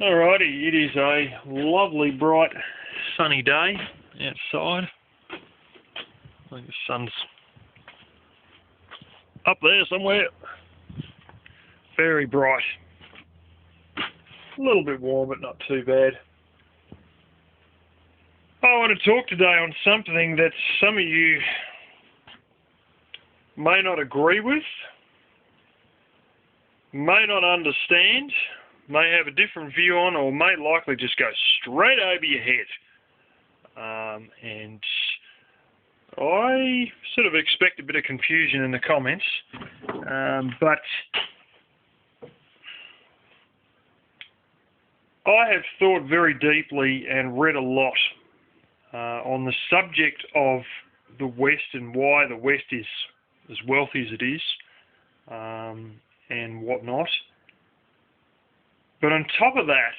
Alrighty, it is a lovely, bright, sunny day outside. I think the sun's up there somewhere. Very bright. A little bit warm, but not too bad. I want to talk today on something that some of you may not agree with, may not understand, may have a different view on, or may likely just go straight over your head. And I sort of expect a bit of confusion in the comments, but I have thought very deeply and read a lot on the subject of the West and why the West is as wealthy as it is, and whatnot. But on top of that,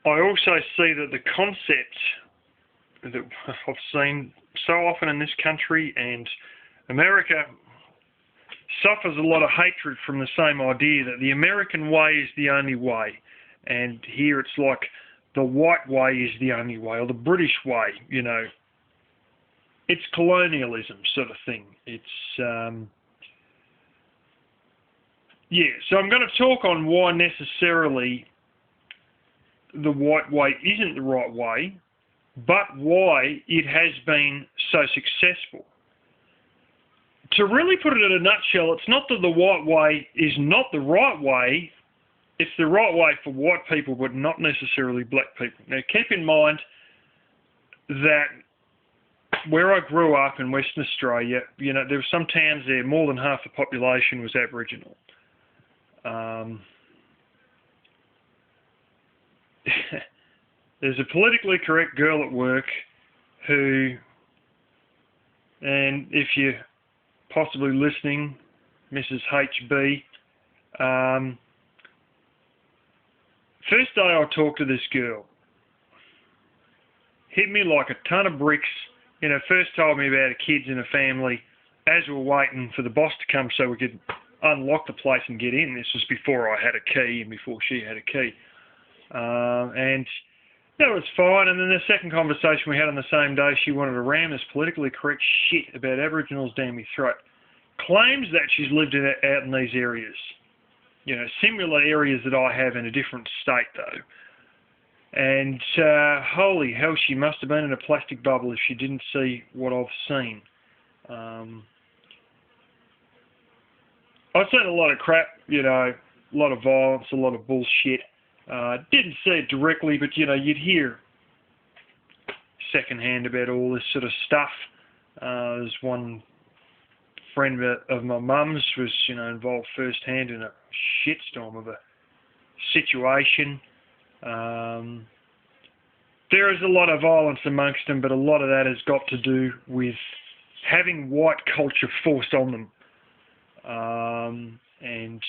I also see that the concept that I've seen so often in this country, and America suffers a lot of hatred from the same idea that the American way is the only way. And here it's like the white way is the only way, or the British way, you know. It's colonialism sort of thing. It's, so I'm going to talk on why necessarily the white way isn't the right way, but why it has been so successful. To really put it in a nutshell, it's not that the white way is not the right way, it's the right way for white people, but not necessarily black people. Now keep in mind that where I grew up in Western Australia, you know, there were some towns there, more than half the population was Aboriginal. There's a politically correct girl at work who, and if you're possibly listening, Mrs. HB, first day I talked to this girl, hit me like a ton of bricks. You know, first told me about her kids and her family as we were waiting for the boss to come so we could unlock the place and get in. This was before I had a key and before she had a key. And that was fine. And then the second conversation we had on the same day, she wanted to ram this politically correct shit about Aboriginals down my throat. Claims that she's lived out in these areas. You know, similar areas that I have in a different state though. And holy hell, she must have been in a plastic bubble if she didn't see what I've seen. I've seen a lot of crap, you know, a lot of violence, a lot of bullshit. Didn't see it directly, but, you know, you'd hear secondhand about all this sort of stuff. There's one friend of my mum's was, you know, involved firsthand in a shitstorm of a situation. There is a lot of violence amongst them, but a lot of that has got to do with having white culture forced on them. And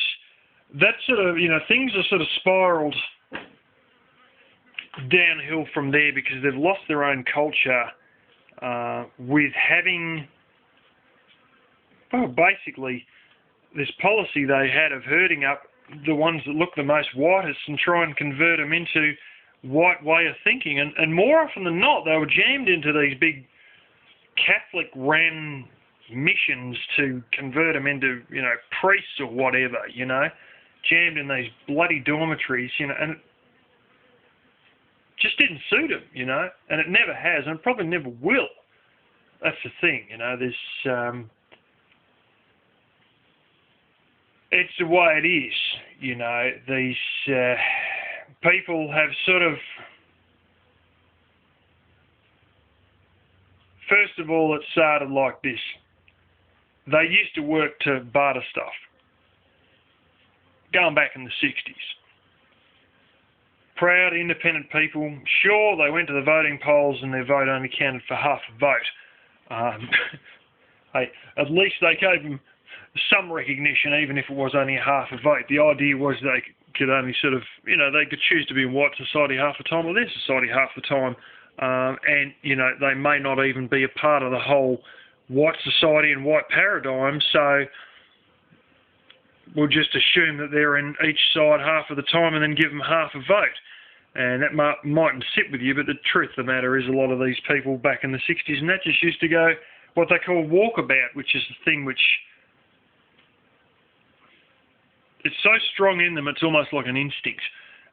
that sort of, you know, things are sort of spiraled downhill from there because they've lost their own culture with having, well, basically this policy they had of herding up the ones that look the most whitest and try and convert them into white way of thinking. And more often than not, they were jammed into these big Catholic-ran missions to convert them into, you know, priests or whatever, you know, jammed in these bloody dormitories, you know, and it just didn't suit them, you know, and it never has, and it probably never will. That's the thing, you know, there's, it's the way it is, you know, these people have sort of, first of all, it started like this. They used to work to barter stuff, going back in the 60s. Proud, independent people. Sure, they went to the voting polls and their vote only counted for half a vote. Hey, at least they gave them some recognition, even if it was only half a vote. The idea was they could only sort of, you know, they could choose to be in white society half the time or their society half the time. And, you know, they may not even be a part of the whole white society and white paradigm. So we'll just assume that they're in each side half of the time and then give them half a vote. And that mightn't sit with you, but the truth of the matter is a lot of these people back in the 60s and that just used to go what they call walkabout, which is the thing which it's so strong in them it's almost like an instinct.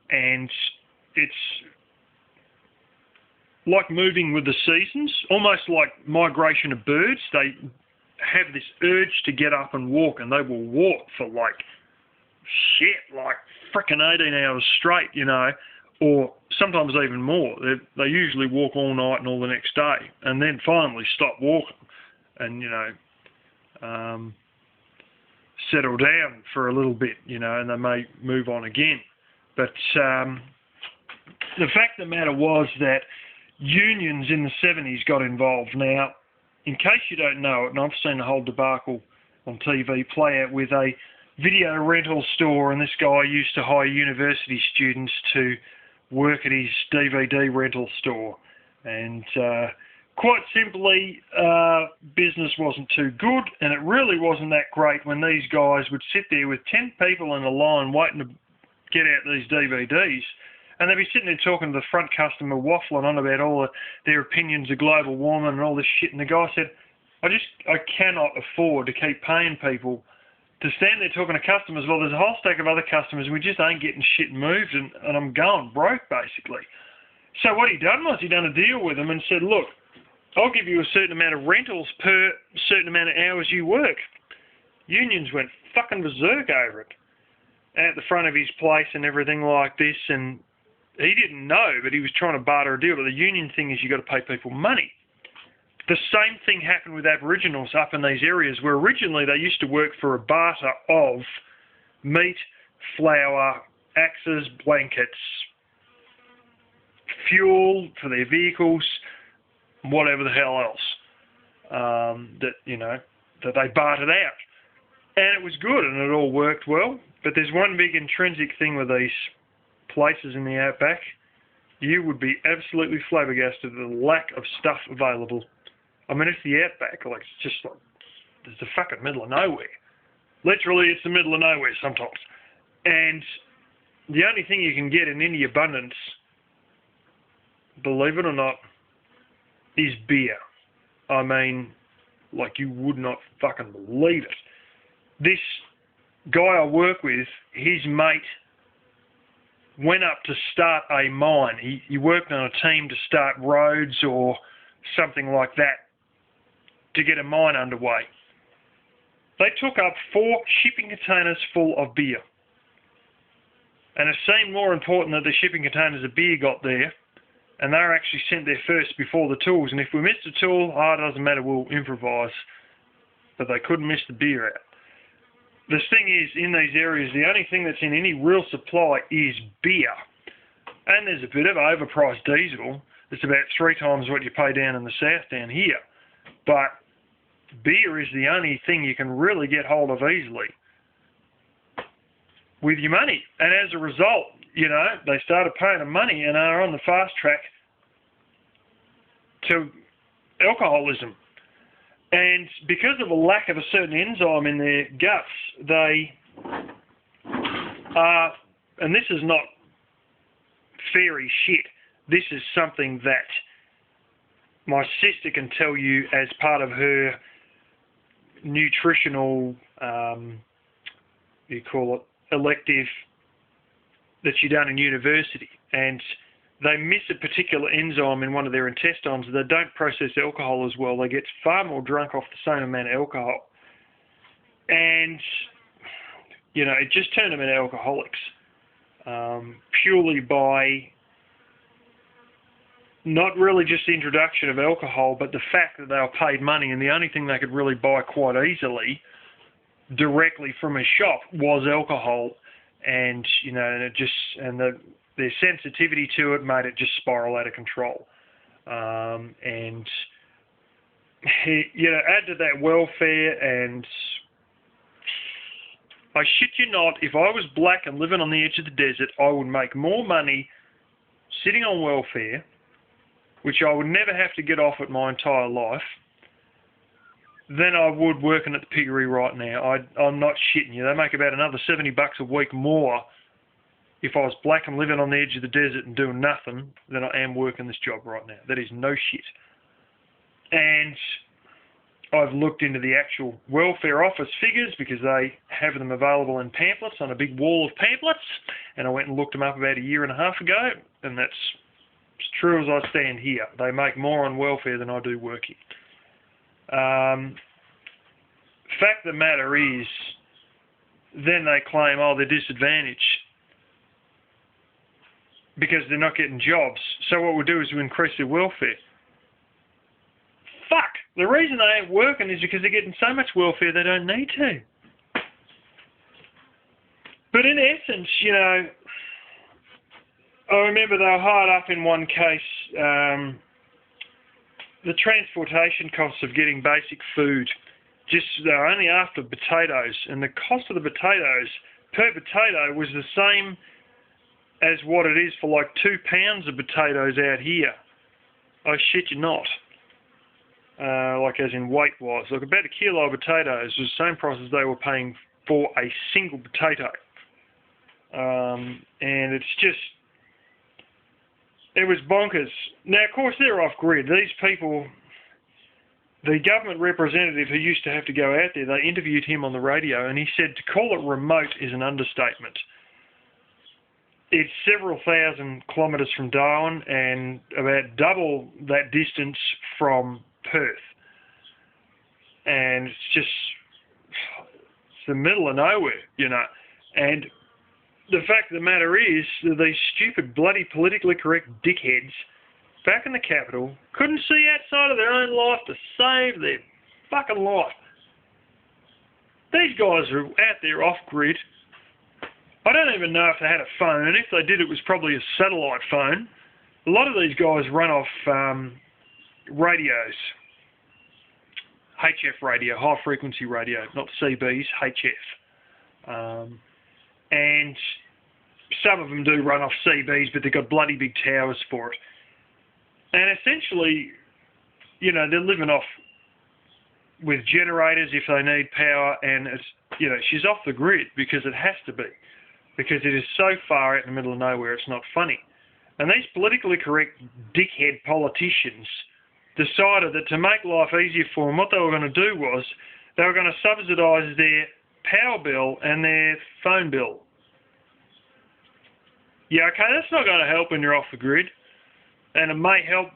And it's like moving with the seasons, almost like migration of birds. They have this urge to get up and walk, and they will walk for like frickin' 18 hours straight, you know, or sometimes even more. They usually walk all night and all the next day, and then finally stop walking and, you know, settle down for a little bit, you know, and they may move on again. But the fact of the matter was that unions in the 70s got involved. Now, in case you don't know it, and I've seen the whole debacle on TV play out with a video rental store, and this guy used to hire university students to work at his DVD rental store. And quite simply, business wasn't too good, and it really wasn't that great when these guys would sit there with 10 people in a line waiting to get out these DVDs, and they'd be sitting there talking to the front customer, waffling on about all their opinions of global warming and all this shit, and the guy said, I cannot afford to keep paying people to stand there talking to customers. Well, there's a whole stack of other customers, and we just ain't getting shit moved, and I'm going broke, basically. So what he done was he done a deal with them and said, look, I'll give you a certain amount of rentals per certain amount of hours you work. Unions went fucking berserk over it at the front of his place and everything like this, and he didn't know, but he was trying to barter a deal. But the union thing is you got to pay people money. The same thing happened with Aboriginals up in these areas where originally they used to work for a barter of meat, flour, axes, blankets, fuel for their vehicles, whatever the hell else that they bartered out. And it was good and it all worked well. But there's one big intrinsic thing with these places in the outback. You would be absolutely flabbergasted at the lack of stuff available. I mean, it's the outback. Like, it's just like, it's the fucking middle of nowhere. Literally, it's the middle of nowhere sometimes. And the only thing you can get in any abundance, believe it or not, is beer. I mean, like, you would not fucking believe it. This guy I work with, his mate went up to start a mine. He worked on a team to start roads or something like that to get a mine underway. They took up 4 shipping containers full of beer. And it seemed more important that the shipping containers of beer got there, and they were actually sent there first before the tools. And if we missed a tool, it doesn't matter, we'll improvise. But they couldn't miss the beer out. The thing is, in these areas, the only thing that's in any real supply is beer. And there's a bit of overpriced diesel. It's about 3 times what you pay down in the south down here. But beer is the only thing you can really get hold of easily with your money. And as a result, you know, they started paying them money and are on the fast track to alcoholism. And because of a lack of a certain enzyme in their guts, they are, and this is not fairy shit, this is something that my sister can tell you as part of her nutritional, elective that she done in university. And they miss a particular enzyme in one of their intestines. They don't process alcohol as well. They get far more drunk off the same amount of alcohol. And, you know, it just turned them into alcoholics. Purely by not really just the introduction of alcohol, but the fact that they were paid money, and the only thing they could really buy quite easily directly from a shop was alcohol. And, you know, and it just, and their sensitivity to it made it just spiral out of control. And, you know, add to that welfare, and I shit you not, if I was black and living on the edge of the desert, I would make more money sitting on welfare, which I would never have to get off it my entire life, than I would working at the piggery right now. I'm not shitting you. They make about another $70 a week more if I was black and living on the edge of the desert and doing nothing than I am working this job right now. That is no shit. And I've looked into the actual welfare office figures because they have them available in pamphlets on a big wall of pamphlets, and I went and looked them up about a year and a half ago, and that's as true as I stand here. They make more on welfare than I do working. Fact of the matter is, then they claim, oh, they're disadvantaged because they're not getting jobs. So what we'll do is we'll increase their welfare. Fuck! The reason they ain't working is because they're getting so much welfare they don't need to. But in essence, you know, I remember they were hard up in one case, the transportation costs of getting basic food. Just they're only after potatoes, and the cost of the potatoes per potato was the same as what it is for like 2 pounds of potatoes out here. I shit you not. Like as in weight-wise. Like about a kilo of potatoes was the same price as they were paying for a single potato. And it's just, it was bonkers. Now, of course, they're off-grid. These people, the government representative who used to have to go out there, they interviewed him on the radio, and he said to call it remote is an understatement. It's several thousand kilometres from Darwin and about double that distance from Perth. And it's just, it's the middle of nowhere, you know. And the fact of the matter is that these stupid, bloody, politically correct dickheads back in the capital couldn't see outside of their own life to save their fucking life. These guys are out there off-grid. I don't even know if they had a phone, and if they did, it was probably a satellite phone. A lot of these guys run off radios. HF radio, high-frequency radio, not CBs, HF. And some of them do run off CBs, but they've got bloody big towers for it. And essentially, you know, they're living off with generators if they need power, and it's, you know, she's off the grid because it has to be, because it is so far out in the middle of nowhere, it's not funny. And these politically correct dickhead politicians decided that to make life easier for them, what they were going to do was they were going to subsidise their power bill and their phone bill. Yeah, okay, that's not going to help when you're off the grid. And it may help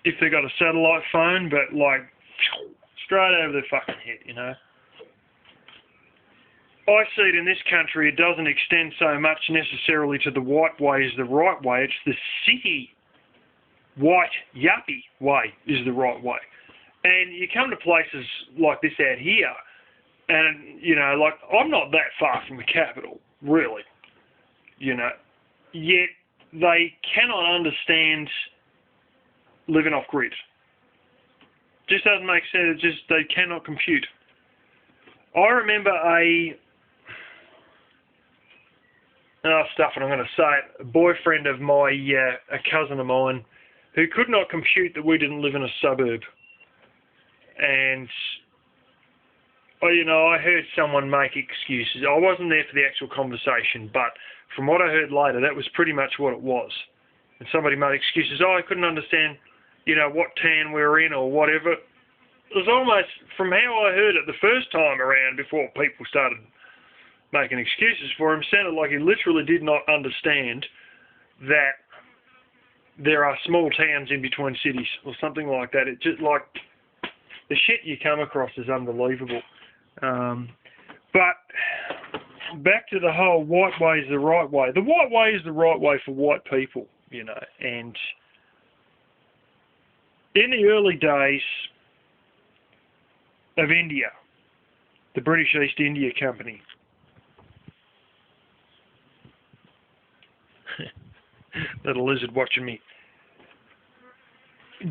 if they've got a satellite phone, but like straight over their fucking head, you know. I see it in this country, it doesn't extend so much necessarily to the white way as the right way. It's the city white yuppie way is the right way. And you come to places like this out here, and, you know, like, I'm not that far from the capital, really, you know, yet they cannot understand living off grid. Just doesn't make sense. It just, they cannot compute. I remember a boyfriend of my, a cousin of mine, who could not compute that we didn't live in a suburb. And, you know, I heard someone make excuses. I wasn't there for the actual conversation, but from what I heard later, that was pretty much what it was. And somebody made excuses. Oh, I couldn't understand, you know, what town we were in or whatever. It was almost, from how I heard it the first time around, before people started making excuses for him, sounded like he literally did not understand that there are small towns in between cities or something like that. It just, like, the shit you come across is unbelievable. But back to the whole white way is the right way. The white way is the right way for white people, you know. And in the early days of India, the British East India Company, little lizard watching me.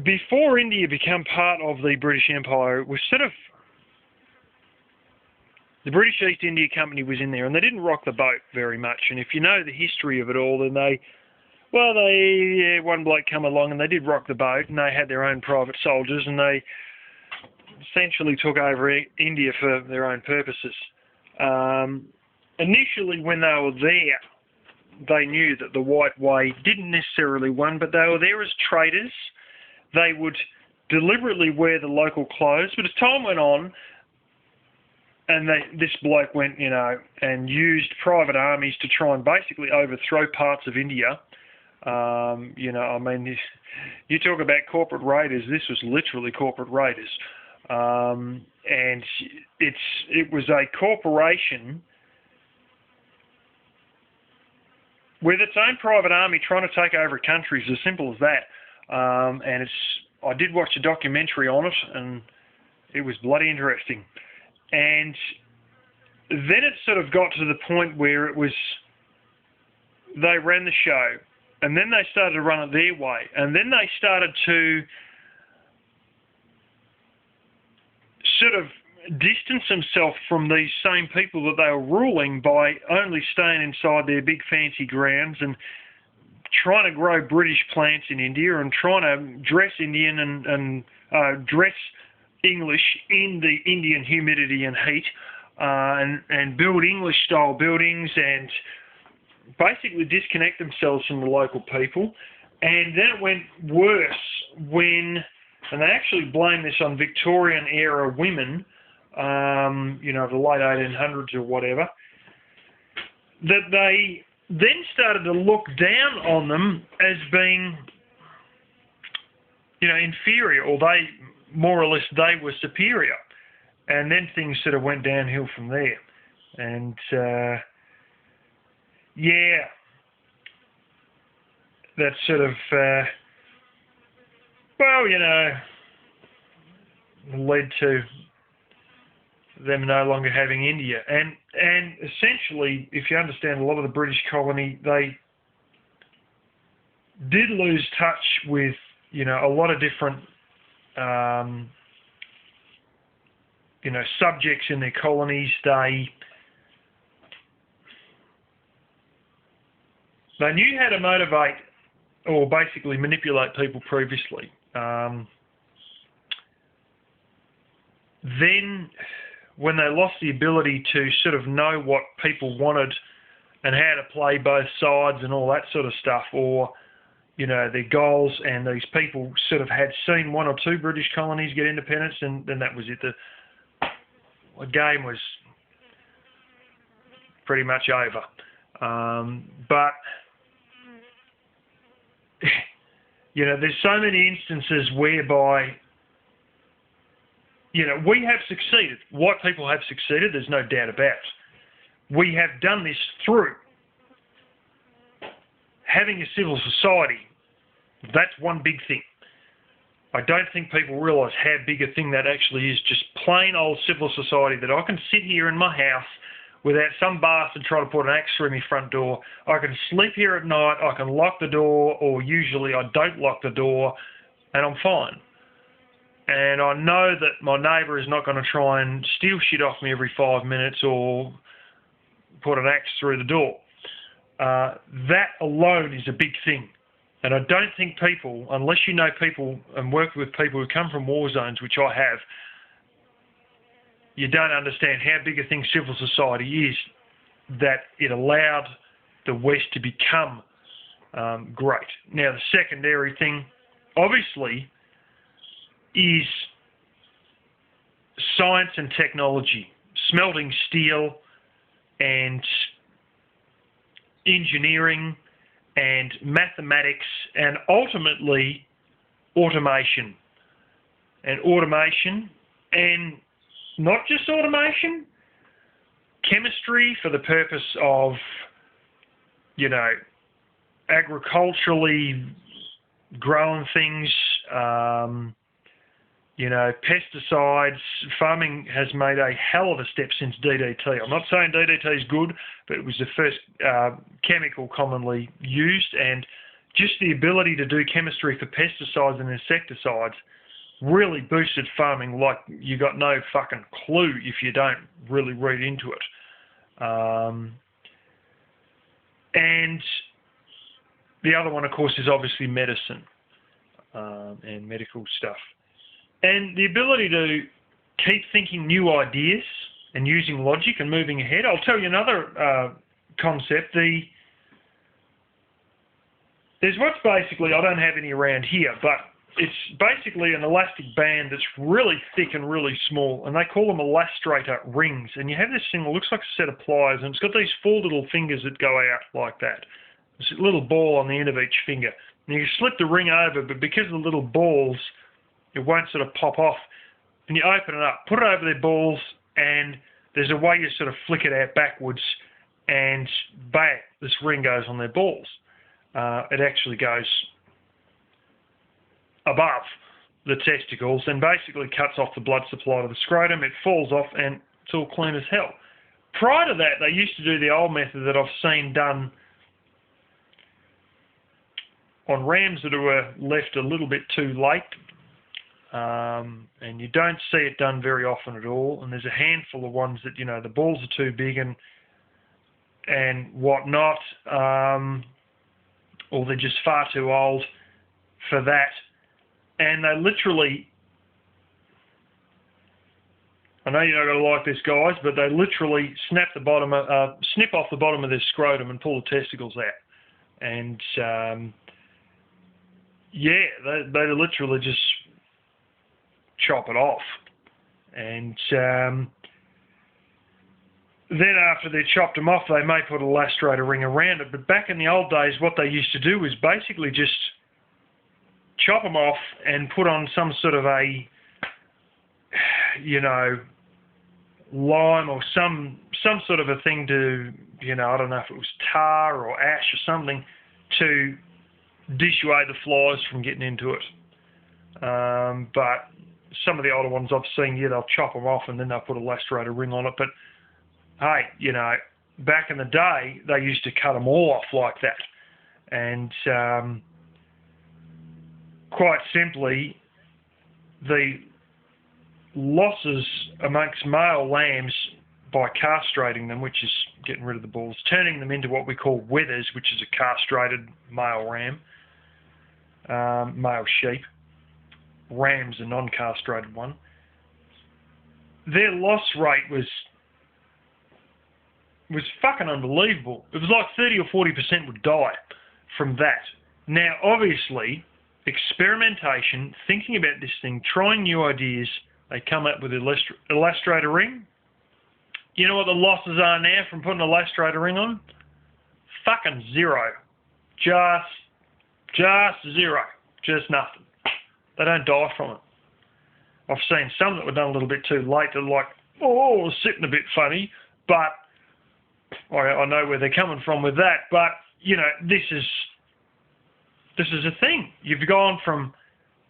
Before India became part of the British Empire, it was sort of, the British East India Company was in there, and they didn't rock the boat very much. And if you know the history of it all, then one bloke come along and they did rock the boat, and they had their own private soldiers, and they essentially took over India for their own purposes. Initially, when they were there, they knew that the white way didn't necessarily win, but they were there as traders. They would deliberately wear the local clothes, but as time went on, and this bloke went, and used private armies to try and basically overthrow parts of India. You talk about corporate raiders. This was literally corporate raiders, and it was a corporation with its own private army trying to take over a country. It's as simple as that. And I did watch a documentary on it, and it was bloody interesting. And then it sort of got to the point where they ran the show, and then they started to run it their way, and then they started to sort of distance themselves from these same people that they were ruling by only staying inside their big fancy grounds and trying to grow British plants in India and trying to dress Indian and dress English in the Indian humidity and heat, and build English-style buildings and basically disconnect themselves from the local people. And then it went worse when, and they actually blame this on Victorian-era women, the late 1800s or whatever, that they then started to look down on them as being, inferior, or more or less they were superior. And then things sort of went downhill from there. And, that sort of, led to them no longer having India. And essentially, if you understand a lot of the British colony, they did lose touch with, a lot of different subjects in their colonies. They knew how to motivate or basically manipulate people previously. Then, when they lost the ability to sort of know what people wanted and how to play both sides and all that sort of stuff, or their goals, and these people sort of had seen one or two British colonies get independence, and then that was it. The game was pretty much over. But there's so many instances whereby we have succeeded. White people have succeeded, there's no doubt about it. We have done this through having a civil society. That's one big thing. I don't think people realise how big a thing that actually is. Just plain old civil society, that I can sit here in my house without some bastard trying to put an axe through my front door. I can sleep here at night, I can lock the door, or usually I don't lock the door, and I'm fine. And I know that my neighbour is not going to try and steal shit off me every 5 minutes or put an axe through the door. That alone is a big thing. And I don't think people, unless you know people and work with people who come from war zones, which I have, you don't understand how big a thing civil society is, that it allowed the West to become great. Now, the secondary thing, obviously, is science and technology, smelting steel and engineering and mathematics, and ultimately automation. And not just automation, chemistry for the purpose of, agriculturally growing things, pesticides. Farming has made a hell of a step since DDT. I'm not saying DDT is good, but it was the first chemical commonly used, and just the ability to do chemistry for pesticides and insecticides really boosted farming like you got no fucking clue if you don't really read into it. And the other one, of course, is obviously medicine and medical stuff. And the ability to keep thinking new ideas and using logic and moving ahead. I'll tell you another concept. There's what's basically, I don't have any around here, but it's basically an elastic band that's really thick and really small, and they call them elastrator rings. And you have this thing that looks like a set of pliers, and it's got these 4 little fingers that go out like that. There's a little ball on the end of each finger. And you slip the ring over, but because of the little balls, it won't sort of pop off. And you open it up, put it over their balls, and there's a way you sort of flick it out backwards, and bang, this ring goes on their balls. It actually goes above the testicles and basically cuts off the blood supply to the scrotum. It falls off and it's all clean as hell. Prior to that, they used to do the old method that I've seen done on rams that were left a little bit too late. And you don't see it done very often at all. And there's a handful of ones that, the balls are too big and whatnot, or they're just far too old for that. And they literally, I know you're not going to like this, guys, but they literally snip off the bottom of their scrotum and pull the testicles out. And they literally just chop it off. And then after they chopped them off, they may put a elastrator ring around it. But back in the old days, what they used to do was basically just chop them off and put on some sort of a, lime or some sort of a thing to, I don't know if it was tar or ash or something, to dissuade the flies from getting into it. But some of the older ones I've seen, they'll chop them off and then they'll put a lacerator ring on it. But hey, back in the day, they used to cut them all off like that. And quite simply, the losses amongst male lambs by castrating them, which is getting rid of the balls, turning them into what we call wethers, which is a castrated male ram, male sheep. Ram's a non-castrated one. Their loss rate was fucking unbelievable. It was like 30 or 40% would die from that. Now, obviously, experimentation, thinking about this thing, trying new ideas, they come up with an elastrator ring. You know what the losses are now from putting an elastrator ring on? Fucking zero. Just zero. Just nothing. They don't die from it. I've seen some that were done a little bit too late. They're like, sitting a bit funny, but I know where they're coming from with that. But this is a thing. You've gone from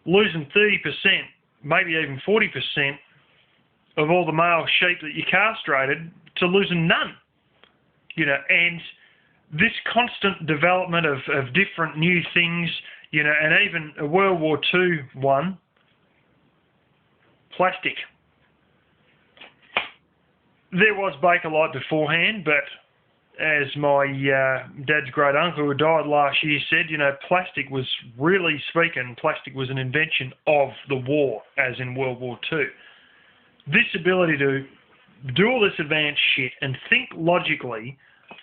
losing 30%, maybe even 40% of all the male sheep that you castrated to losing none. And this constant development of different new things, and even a World War II one, plastic. There was Bakelite beforehand, but as my dad's great uncle who died last year said, plastic was, really speaking, plastic was an invention of the war, as in World War II. This ability to do all this advanced shit and think logically,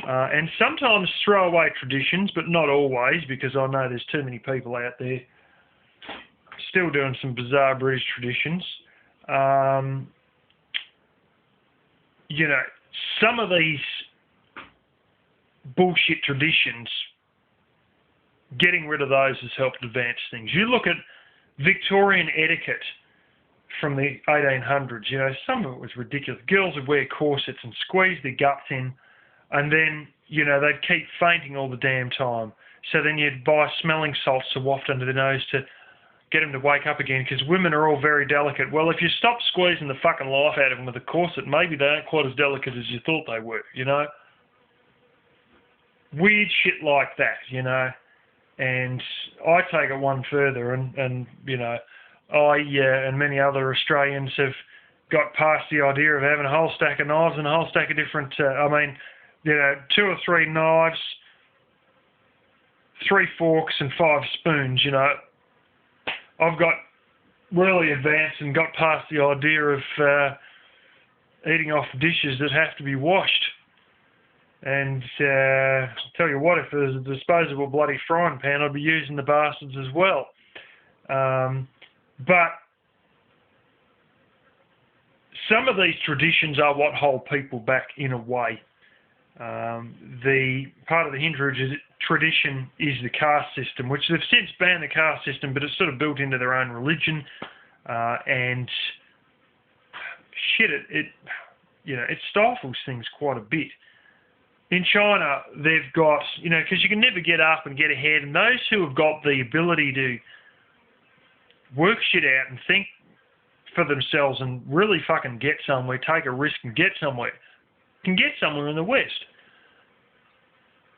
and sometimes throw away traditions, but not always, because I know there's too many people out there still doing some bizarre British traditions. Some of these bullshit traditions, getting rid of those has helped advance things. You look at Victorian etiquette from the 1800s, some of it was ridiculous. Girls would wear corsets and squeeze their guts in, and then, they'd keep fainting all the damn time. So then you'd buy smelling salts to waft under their nose to get them to wake up again, because women are all very delicate. Well, if you stop squeezing the fucking life out of them with a corset, maybe they aren't quite as delicate as you thought they were, Weird shit like that, And I take it one further, and I and many other Australians have got past the idea of having a whole stack of knives and a whole stack of different, 2 or 3 knives, 3 forks and 5 spoons, I've got really advanced and got past the idea of eating off dishes that have to be washed. And I'll tell you what, if there was a disposable bloody frying pan, I'd be using the bastards as well. But some of these traditions are what hold people back in a way. The part of the Hindu tradition is the caste system, which they've since banned the caste system, but it's sort of built into their own religion. And shit, it stifles things quite a bit. In China, they've got, because you can never get up and get ahead, and those who have got the ability to work shit out and think for themselves and really fucking get somewhere, take a risk and get somewhere, can get somewhere in the West.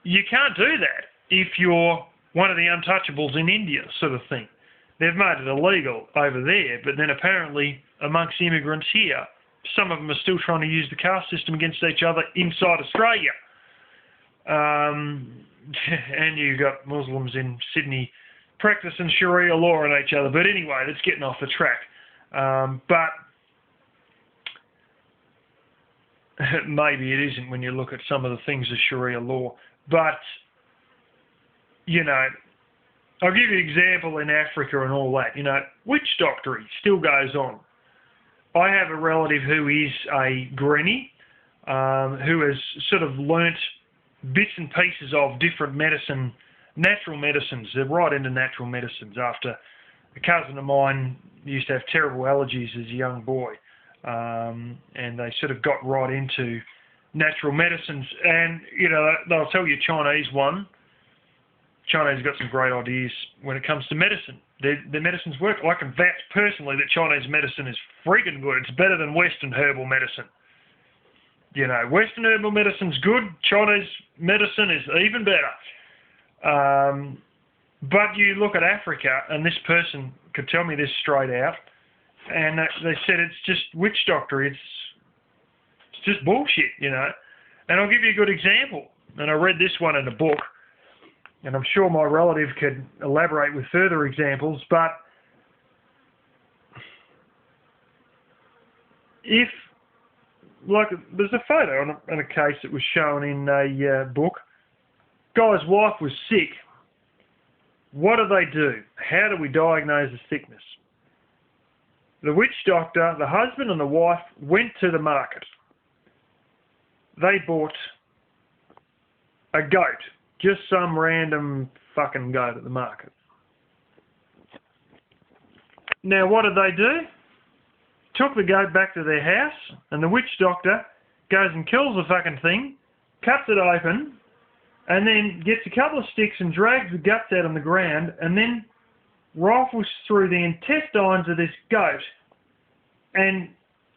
You can't do that if you're one of the untouchables in India, sort of thing. They've made it illegal over there, but then apparently amongst immigrants here, some of them are still trying to use the caste system against each other inside Australia. And you've got Muslims in Sydney practicing Sharia law on each other. But anyway, that's getting off the track. But maybe it isn't when you look at some of the things of Sharia law. But, I'll give you an example in Africa and all that. Witch doctory still goes on. I have a relative who is a granny, who has sort of learnt bits and pieces of different natural medicines. They're right into natural medicines after a cousin of mine used to have terrible allergies as a young boy. And they sort of got right into natural medicines. And, they'll tell you Chinese China's got some great ideas when it comes to medicine. Their medicines work. I can vouch personally that Chinese medicine is freaking good. It's better than Western herbal medicine. Western herbal medicine's good. Chinese medicine is even better. But you look at Africa, and this person could tell me this straight out, and they said it's just witch doctory. It's just bullshit, And I'll give you a good example. And I read this one in a book, and I'm sure my relative could elaborate with further examples, but there's a photo on a case that was shown in a book. Guy's wife was sick. What do? How do we diagnose the sickness? The witch doctor, the husband and the wife went to the market. They bought a goat, just some random fucking goat at the market. Now what do? Took the goat back to their house, and the witch doctor goes and kills the fucking thing, cuts it open, and then gets a couple of sticks and drags the guts out on the ground, and then rifles through the intestines of this goat, and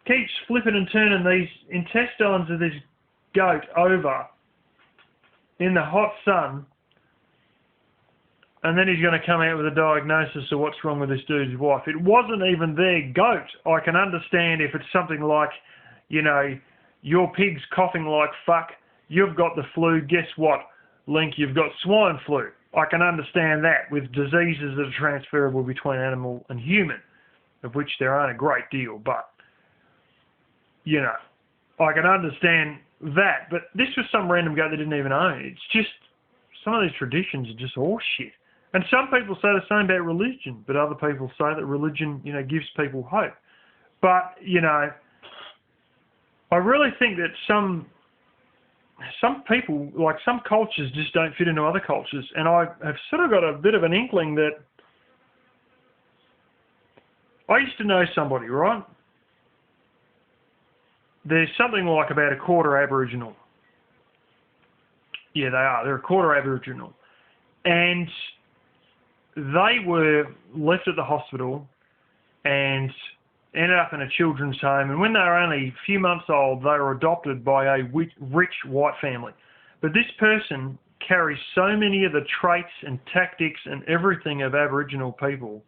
keeps flipping and turning these intestines of this goat over in the hot sun, and then he's going to come out with a diagnosis of what's wrong with this dude's wife. It wasn't even their goat. I can understand if it's something like, your pig's coughing like fuck, you've got the flu, guess what, Link, you've got swine flu. I can understand that with diseases that are transferable between animal and human, of which there aren't a great deal, but, I can understand that. But this was some random goat they didn't even own. It's just, some of these traditions are just horseshit. And some people say the same about religion, but other people say that religion, gives people hope. But, I really think that some people, like some cultures, just don't fit into other cultures. And I have sort of got a bit of an inkling that I used to know somebody, right? There's something like about a quarter Aboriginal. Yeah, they are. They're a quarter Aboriginal. And they were left at the hospital and ended up in a children's home. And when they were only a few months old, they were adopted by a rich white family. But this person carries so many of the traits and tactics and everything of Aboriginal people.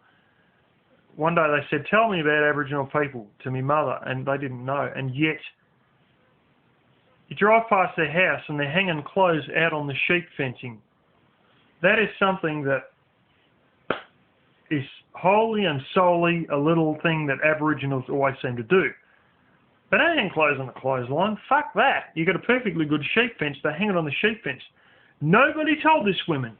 One day they said, tell me about Aboriginal people to me mother, and they didn't know. And yet, you drive past their house and they're hanging clothes out on the sheep fencing. That is something that is wholly and solely a little thing that Aboriginals always seem to do. They don't hang clothes on the clothesline. Fuck that. You got a perfectly good sheep fence. They hang it on the sheep fence. Nobody told this woman.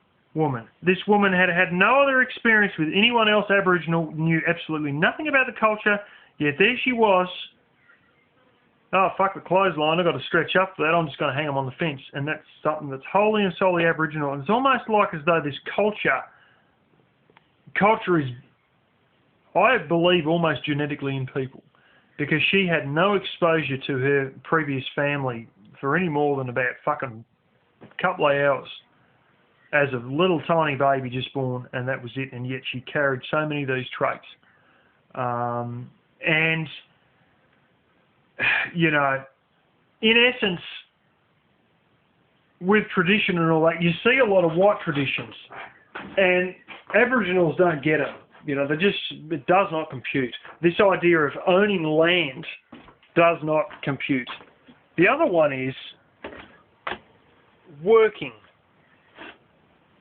This woman had had no other experience with anyone else Aboriginal, knew absolutely nothing about the culture, yet there she was. Oh, fuck the clothesline, I've got to stretch up for that, I'm just going to hang them on the fence. And that's something that's wholly and solely Aboriginal. And it's almost like as though this culture is, I believe, almost genetically in people. Because she had no exposure to her previous family for any more than about fucking a couple of hours as a little tiny baby just born, and that was it. And yet she carried so many of these traits. And, you know, in essence, with tradition and all that, you see a lot of white traditions, and Aboriginals don't get it. You know, it does not compute. This idea of owning land does not compute. The other one is working.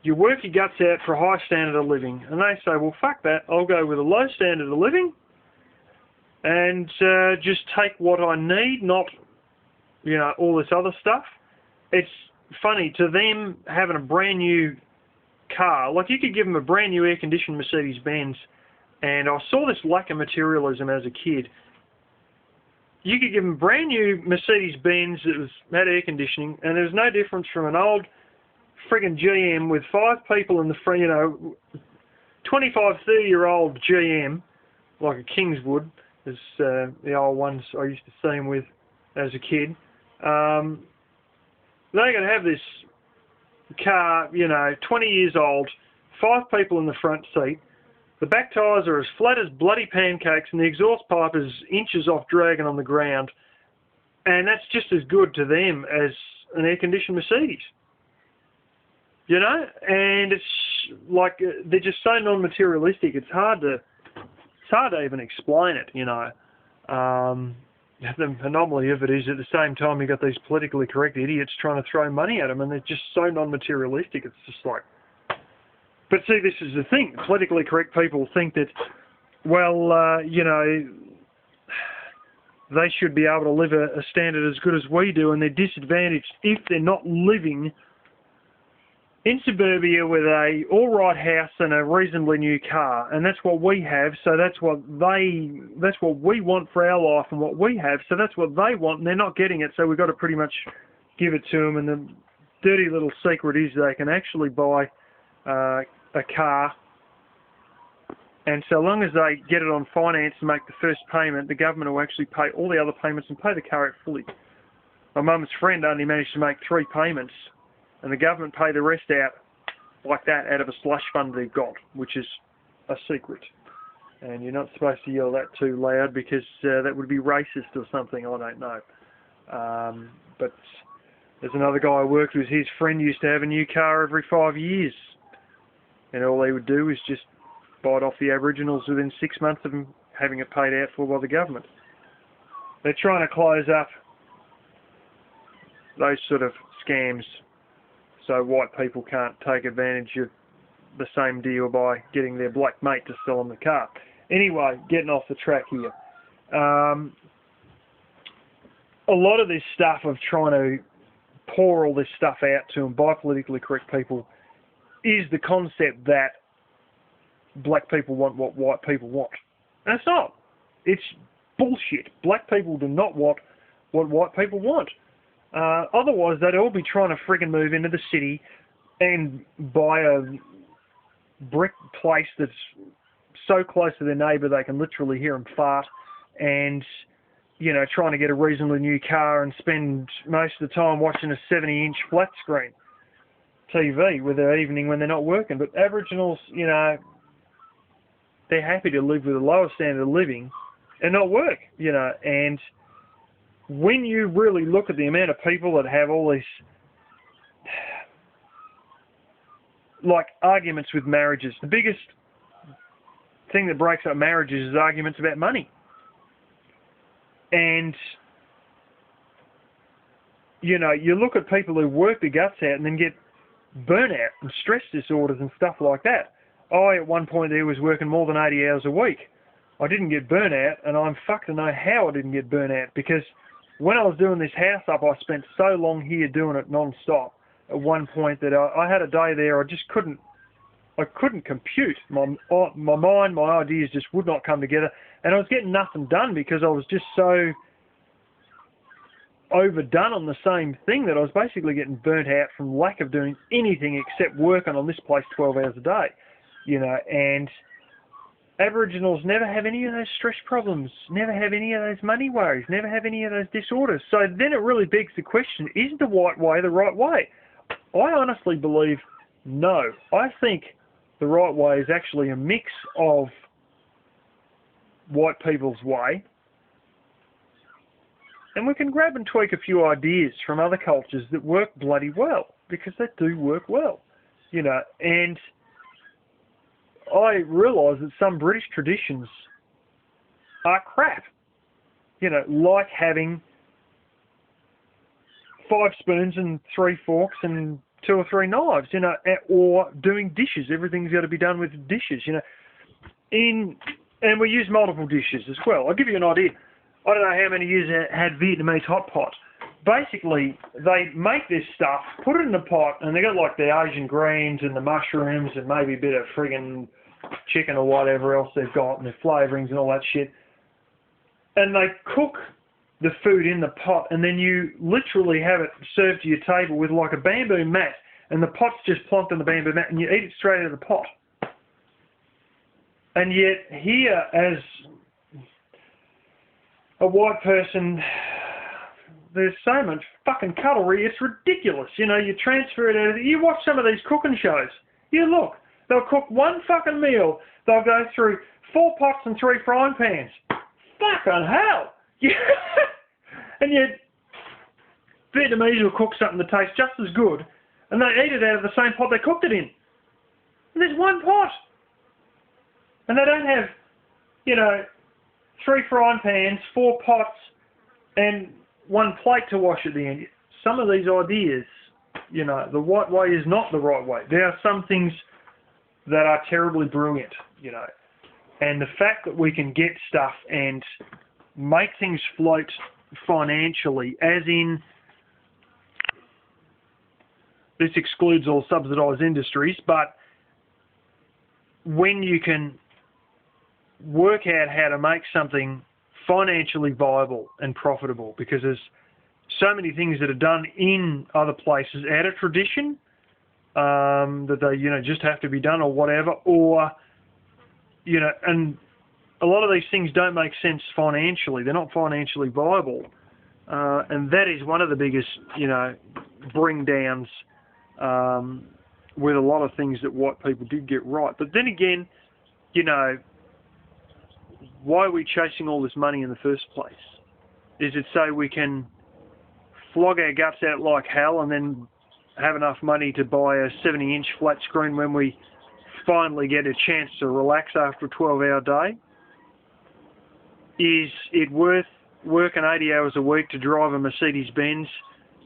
You work your guts out for a high standard of living, and they say, well, fuck that, I'll go with a low standard of living and just take what I need, not, you know, all this other stuff. It's funny, to them, having a brand new car, like you could give them a brand new air-conditioned Mercedes-Benz, and I saw this lack of materialism as a kid. You could give them a brand new Mercedes-Benz that had air conditioning, and there was no difference from an old friggin' GM with 5 people in the front, you know, 25, 30-year-old GM, like a Kingswood, as the old ones I used to see them with as a kid. They're going to have this car, you know, 20 years old, 5 people in the front seat. The back tyres are as flat as bloody pancakes, and the exhaust pipe is inches off dragging on the ground. And that's just as good to them as an air-conditioned Mercedes. You know? And it's like, they're just so non-materialistic, it's hard to even explain it, you know. The anomaly of it is, at the same time, you've got these politically correct idiots trying to throw money at them, and they're just so non-materialistic. It's just like... But see, this is the thing. Politically correct people think that, well, you know, they should be able to live a standard as good as we do, and they're disadvantaged if they're not living in suburbia with a all-right house and a reasonably new car, and that's what we have. So that's what we want for our life and what we have. So that's what they want, and they're not getting it. So we've got to pretty much give it to them. And the dirty little secret is they can actually buy a car, and so long as they get it on finance and make the first payment, the government will actually pay all the other payments and pay the car out fully. My mum's friend only managed to make 3 payments, and the government pay the rest out like that out of a slush fund they've got, which is a secret. And you're not supposed to yell that too loud because that would be racist or something, I don't know. But there's another guy I worked with, his friend used to have a new car every 5 years. And all they would do is just buy it off the Aboriginals within 6 months of them having it paid out for by the government. They're trying to close up those sort of scams so white people can't take advantage of the same deal by getting their black mate to sell them the car. Anyway, getting off the track here. A lot of this stuff of trying to pour all this stuff out to them by politically correct people is the concept that black people want what white people want. And it's not. It's bullshit. Black people do not want what white people want. Otherwise, they'd all be trying to friggin' move into the city and buy a brick place that's so close to their neighbour they can literally hear them fart, and, you know, trying to get a reasonably new car and spend most of the time watching a 70-inch flat screen TV with their evening when they're not working. But Aboriginals, you know, they're happy to live with a lower standard of living and not work, you know. And when you really look at the amount of people that have all these, like, arguments with marriages, the biggest thing that breaks up marriages is arguments about money. And, you know, you look at people who work their guts out and then get burnout and stress disorders and stuff like that. I, at one point there, was working more than 80 hours a week. I didn't get burnt out, and I'm fucked to know how I didn't get burnt out, because when I was doing this house up, I spent so long here doing it non-stop at one point that I had a day there I just couldn't compute. My mind, my ideas just would not come together, and I was getting nothing done because I was just so overdone on the same thing that I was basically getting burnt out from lack of doing anything except working on this place 12 hours a day, and Aboriginals never have any of those stress problems, never have any of those money worries, never have any of those disorders. So then it really begs the question, is the white way the right way? I honestly believe no. I think the right way is actually a mix of white people's way, and we can grab and tweak a few ideas from other cultures that work bloody well, because they do work well, and I realise that some British traditions are crap, like having 5 spoons and 3 forks and 2 or 3 knives, or doing dishes. Everything's got to be done with dishes, and we use multiple dishes as well. I'll give you an idea. I don't know how many years had Vietnamese hot pot. Basically, they make this stuff, put it in a pot, and they got like the Asian greens and the mushrooms and maybe a bit of friggin' chicken or whatever else they've got, and their flavourings and all that shit. And they cook the food in the pot, and then you literally have it served to your table with like a bamboo mat, and the pot's just plonked on the bamboo mat, and you eat it straight out of the pot. And yet here, as a white person, there's so much fucking cutlery, it's ridiculous. You transfer it out of you watch some of these cooking shows. Look, they'll cook one fucking meal, they'll go through 4 pots and 3 frying pans. Fucking hell! And yet, Vietnamese will cook something that tastes just as good, and they eat it out of the same pot they cooked it in. And there's one pot. And they don't have, 3 frying pans, 4 pots, and 1 plate to wash at the end. Some of these ideas, the white way is not the right way. There are some things that are terribly brilliant, and the fact that we can get stuff and make things float financially, as in, this excludes all subsidised industries, but when you can work out how to make something financially viable and profitable, because there's so many things that are done in other places out of tradition, that they, just have to be done or whatever, or, and a lot of these things don't make sense financially. They're not financially viable. And that is one of the biggest, bring downs, with a lot of things that white people did get right. But then again, why are we chasing all this money in the first place? Is it so we can flog our guts out like hell and then have enough money to buy a 70-inch flat screen when we finally get a chance to relax after a 12-hour day? Is it worth working 80 hours a week to drive a Mercedes-Benz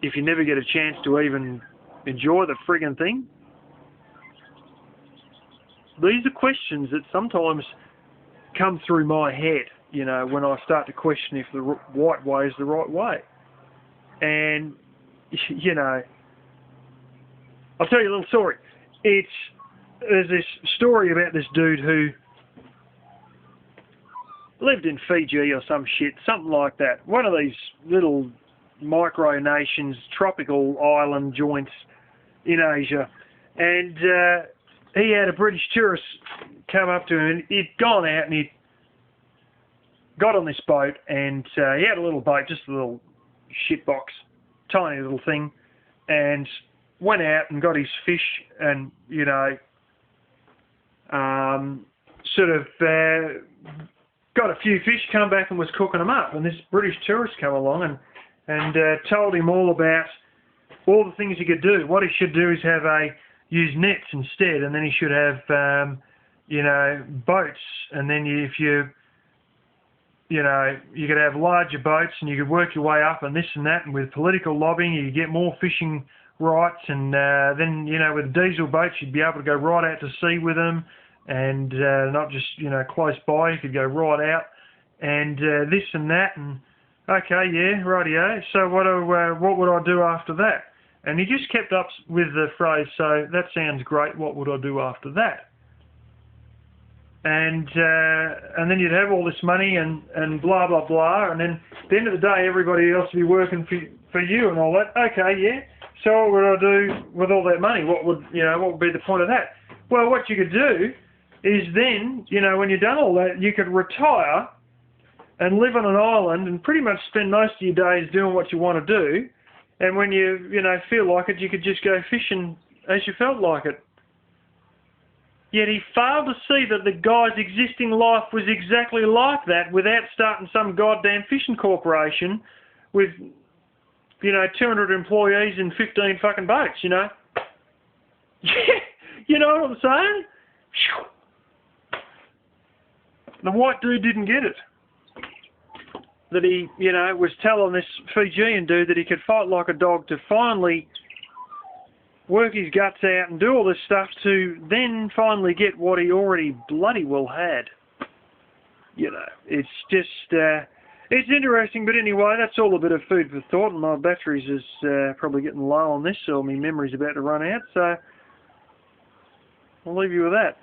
if you never get a chance to even enjoy the friggin' thing? These are questions that sometimes come through my head, when I start to question if the white way is the right way. And, I'll tell you a little story. There's this story about this dude who lived in Fiji or some shit, something like that. One of these little micronations, tropical island joints in Asia. And he had a British tourist come up to him, and he'd gone out and he'd got on this boat, and he had a little boat, just a little shit box, tiny little thing, and went out and got his fish and, got a few fish, come back and was cooking them up. And this British tourist came along and told him all about all the things he could do. What he should do is use nets instead, and then he should have, boats, and then you could have larger boats, and you could work your way up and this and that, and with political lobbying you get more fishing rights, and then, with diesel boats you'd be able to go right out to sea with them, and not just, you know, close by. You could go right out, and this and that, and okay, yeah, rightio. So what would I do after that? And he just kept up with the phrase, so that sounds great, what would I do after that? And then you'd have all this money and blah, blah, blah, and then at the end of the day, everybody else would be working for you and all that. Okay, yeah, so what would I do with all that money? What would be the point of that? Well, what you could do is then, you know, when you've done all that, you could retire and live on an island and pretty much spend most of your days doing what you want to do. And when you feel like it, you could just go fishing as you felt like it. Yet he failed to see that the guy's existing life was exactly like that without starting some goddamn fishing corporation with, 200 employees and 15 fucking boats, you know? You know what I'm saying? The white dude didn't get it. That he, was telling this Fijian dude that he could fight like a dog to finally work his guts out and do all this stuff to then finally get what he already bloody well had. It's just, it's interesting, but anyway, that's all a bit of food for thought, and my batteries is probably getting low on this, or my memory's about to run out, so I'll leave you with that.